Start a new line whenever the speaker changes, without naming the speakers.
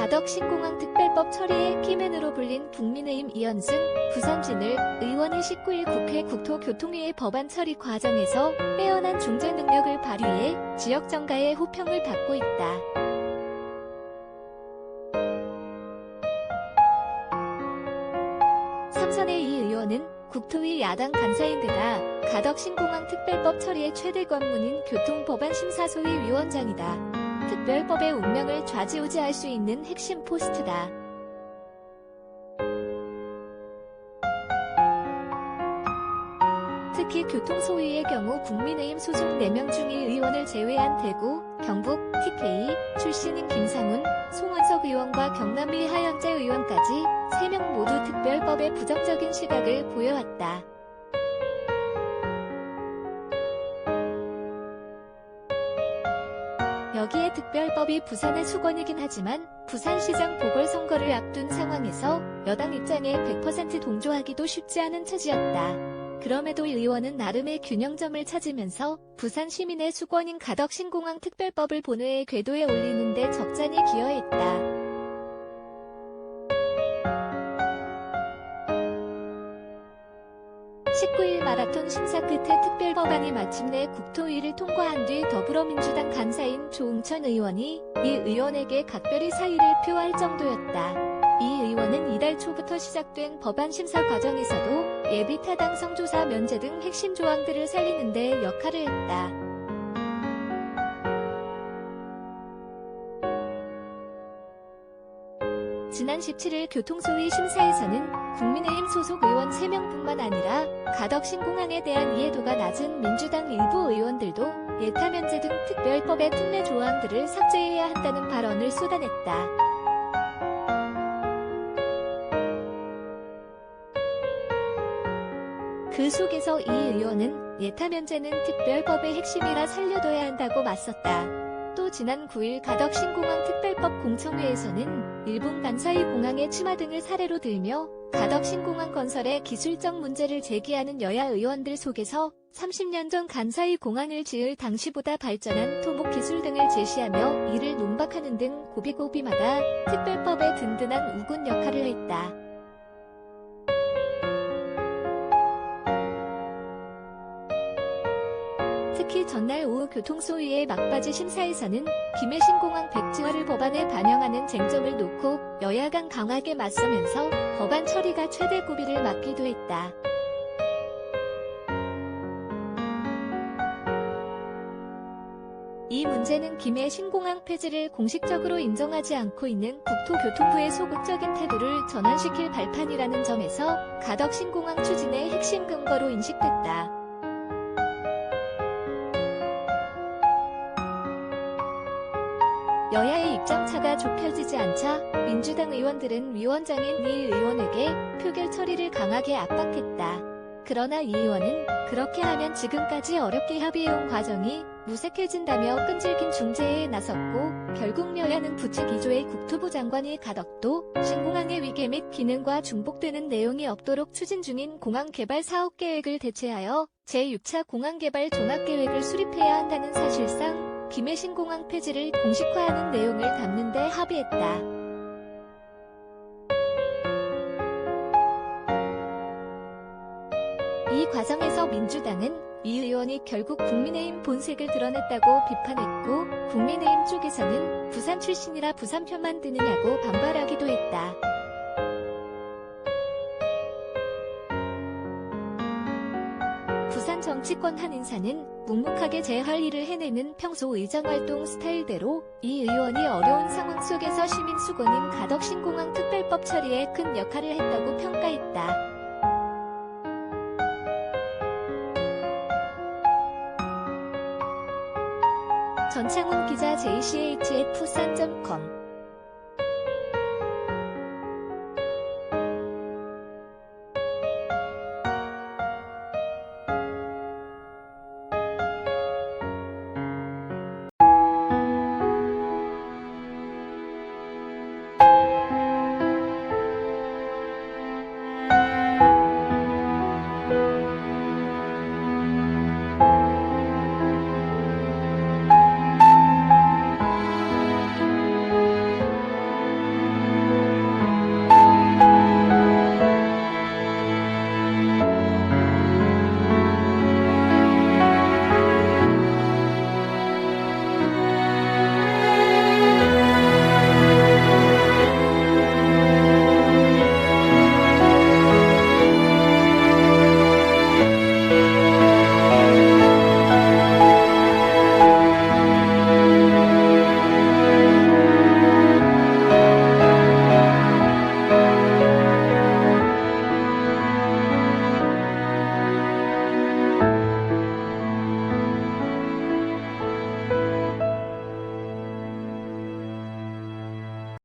가덕 신공항 특별법 처리의 키맨으로 불린 국민의힘 이현승, 부산진을 의원이 19일 국회 국토교통위의 법안 처리 과정에서 빼어난 중재 능력을 발휘해 지역 정가의 호평을 받고 있다. 삼선의 이 의원은 국토위 야당 간사인 데다 가덕 신공항 특별법 처리의 최대 관문인 교통법안 심사소위 위원장이다. 특별법의 운명을 좌지우지할 수 있는 핵심 포스트다. 특히 교통소위의 경우 국민의힘 소속 4명 중 1의원을 제외한 대구, 경북, TK 출신인 김상훈, 송원석 의원과 경남리 하현재 의원까지 3명 모두 특별법에 부정적인 시각을 보여왔다. 여기에 특별법이 부산의 수건이긴 하지만 부산시장 보궐선거를 앞둔 상황에서 여당 입장에 100% 동조하기도 쉽지 않은 처지였다. 그럼에도 의원은 나름의 균형점을 찾으면서 부산 시민의 수건인 가덕 신공항 특별법을 본회의 궤도에 올리는 데 적잖이 기여했다. 19일 마라톤 심사 끝에 특별법안이 마침내 국토위를 통과한 뒤 더불어민주당 간사인 조응천 의원이 이 의원에게 각별히 사의를 표할 정도였다. 이 의원은 이달 초부터 시작된 법안 심사 과정에서도 예비 타당성 조사 면제 등 핵심 조항들을 살리는 데 역할을 했다. 지난 17일 교통소위 심사에서는 국민의힘 소속 의원 3명뿐만 아니라 가덕 신공항에 대한 이해도가 낮은 민주당 일부 의원들도 예타 면제 등 특별법의 특례 조항들을 삭제해야 한다는 발언을 쏟아냈다. 그 속에서 이 의원은 예타 면제는 특별법의 핵심이라 살려둬야 한다고 맞섰다. 또 지난 9일 가덕 신공항 특별법 공청회에서는 일본 간사이 공항의 침하 등을 사례로 들며 가덕 신공항 건설의 기술적 문제를 제기하는 여야 의원들 속에서 30년 전 간사이 공항을 지을 당시보다 발전한 토목 기술 등을 제시하며 이를 논박하는 등 고비고비마다 특별법의 든든한 우군 역할을 했다. 특히 전날 오후 교통소위의 막바지 심사에서는 김해 신공항 백지화를 법안에 반영하는 쟁점을 놓고 여야 간 강하게 맞서면서 법안 처리가 최대 고비를 맞기도 했다. 이 문제는 김해 신공항 폐지를 공식적으로 인정하지 않고 있는 국토교통부의 소극적인 태도를 전환시킬 발판이라는 점에서 가덕 신공항 추진의 핵심 근거로 인식됐다. 여야의 입장차가 좁혀지지 않자 민주당 의원들은 위원장인 이 의원에게 표결 처리를 강하게 압박했다. 그러나 이 의원은 그렇게 하면 지금까지 어렵게 협의해온 과정이 무색해진다며 끈질긴 중재에 나섰고 결국 여야는 부채 기조의 국토부 장관이 가덕도 신공항의 위계 및 기능과 중복되는 내용이 없도록 추진 중인 공항개발 사업계획을 대체하여 제6차 공항개발 종합계획을 수립해야 한다는 사실상 김해 신공항 폐지를 공식화하는 내용을 담는 데 합의했다. 이 과정에서 민주당은 이 의원이 결국 국민의힘 본색을 드러냈다고 비판했고 국민의힘 쪽에서는 부산 출신이라 부산 편만 드느냐고 반발하기도 했다. 부산 정치권 한 인사는 묵묵하게 제 할 일을 해내는 평소 의정활동 스타일대로 이 의원이 어려운 상황 속에서 시민 수건인 가덕 신공항 특별법 처리에 큰 역할을 했다고 평가했다. 전창훈 기자 JCHF 부산.com